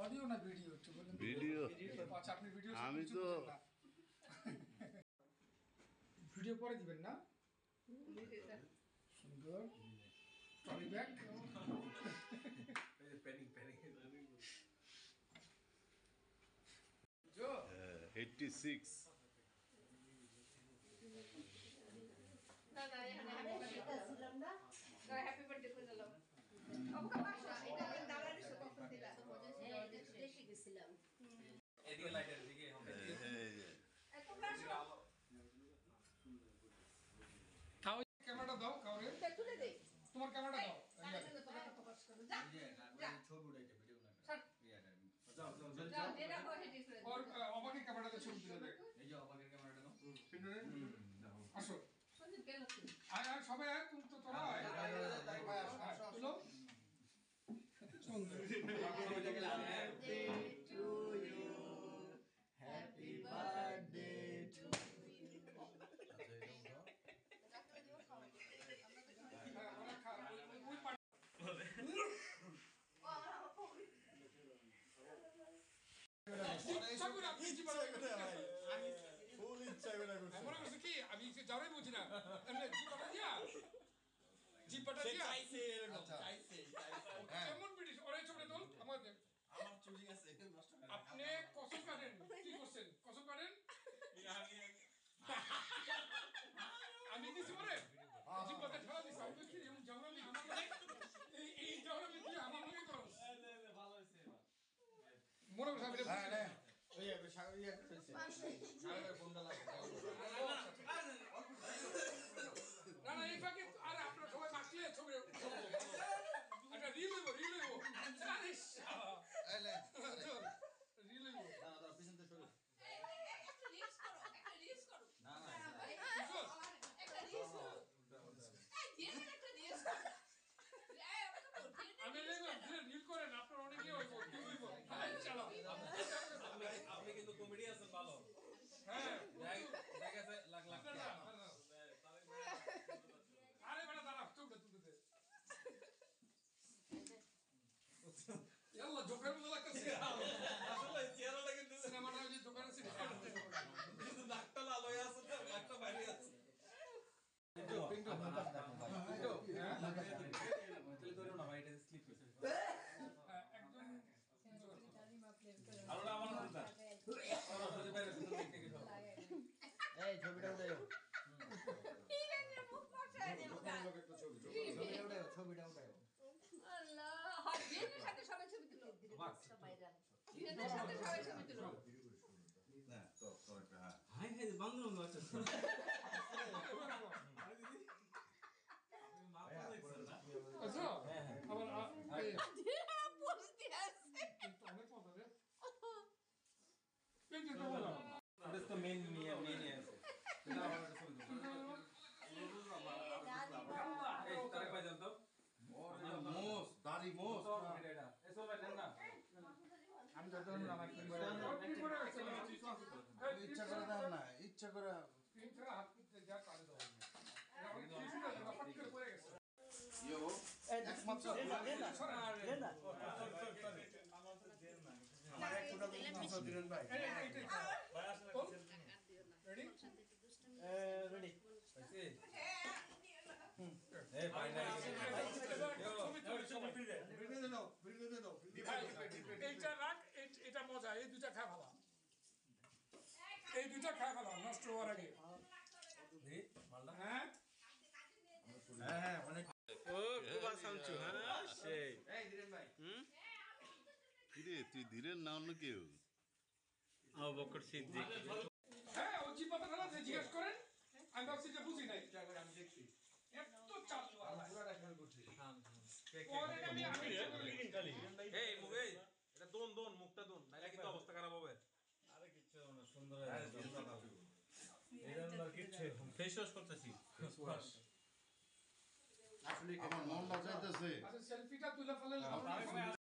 audio না video হচ্ছে বলেন ভিডিও আচ্ছা আপনি ভিডিও আমি তো ভিডিও পরে দিবেন না সুন্দর ট্রলি ব্যাগ প্যানিং জো 86 না ছিলাম না হ্যাপি বার্থডে করে দিলাম আমাকে বাসা এটা দাঁড়ানোর সাথে কখন দিলা দেশে গেছিলাম এদিকে লাইটার দিকে এত বাসা তাও ক্যামেরাটা দাও কাউরে তুলে দে তোমার ক্যামেরাটা দাও তোমাকে ফোকাস করো যা ছবি উঠাইতে ভিডিও না যাও এটা করে দিছে और আমাকে ক্যামেরাতে ছবি তুলে দে এই যে অবাকের ক্যামেরাটা নাও পিন্ডরে দাও আসো শুনুন কেন আয় আয় সবাই আয় তুমি তো তোরা আয় তুলো সুন্দর হ্যাপি বার্থডে টু ইউ আমরা খা ওই পার্ট মনে করছো কি আমি যাওয়াই বলছি না জিপাটা দিয়া কেমন ব্রিটিশ ওরে ছবি তোল আমাদের আমার চুরি আছে নষ্ট করে আপনি কসম কাটেন কি করছেন কসম কাটেন আমি দিছি মরে জিপাটা ঠেলা দিছি আমি কি এমন জামামি আমার এই জামামি তুই আমার মনে করো ভালো হইছে মনে করছ আমি ওই সাগর ইয়া করতেছে সাগরের ফোনটা লাগে না না এই ফাঁকে আরে আপনারা সবাই মাখলে ছবি একটা রিল হইব আরে এলে রিল হইব না না পিছন থেকে সরো একটা রিলস করো না না একটা রিলস করো এই দিয়ে একটা রিলস করো আমি রিল করেন আপনার অনেকে হইব কি হইব চলো আপনি কিন্তু কমেডি আছেন ভালো হ্যাঁ দেখা গেছে লাখ লাখ আরে বেটা দাঁড়া চুপটা তুলতে দে ইয়াল্লা জোকার মতো লাগতেছে আসলে চেহারাটা কিন্তু সিনেমাটা যে জোকার আছে কিন্তু নাকটা লাল হয়ে আছে তো নাকটা বাইরে আছে ছবিটা উঠাই আল্লাহ হাবিবের সাথে সবাই ছবি তুলো হাবিবের সাথে সবাই ছবি তুলো না তো একটা হাই হাই বান্ধব আছে আচ্ছা আবার বলতে আছে অনেক কথা রে কিন্তু তো বলো এটা তো মেন নিয়ে আছে এটা আমার ছবি এই তারে কই জানতো মোস দাড়ি মোস এটা এসো ভাই দেন না আমি তো জানি না কি করে ইচ্ছা করে দাও না ইচ্ছা করে তিন ছাড়া হাত করতে যা কাটে দাও এটা অনেক কিছু না ফট করে পড়ে গেছে ইয়ো একমাত্র আমার এক ফটো দিলেন ভাই রেডি রেডি এই ভাই না এইটা রাখ এটা মজা এই দুইটা খা ভালো এই দুইটা খা ভালো নষ্ট হওয়ার আগে দি মালদা হ্যাঁ হ্যাঁ অনেক ও কুবা সামচু হ্যাঁ সেই এই দিলেন ভাই কিরে তুই ধীরেন না অন্য কেউ আবু বকর সিদ্দিক হ্যাঁ ও জিপাটা ঠেলা দিয়ে জিজ্ঞেস করেন আমি ভাবছি যে বুঝি নাই আমি দেখছি এত চালু পুরাটা খেয়াল করছি পরে আমি এই মুগে এটা দোন মুখটা দোন নাইলে কিন্তু অবস্থা খারাপ হবে আরে কিচ্ছু না সুন্দর হয়েছে এর কিচ্ছু ফেস ওয়াশ করতেছি আমার মনটা চাইতেছে আচ্ছা সেলফিটা তুলে ফেলে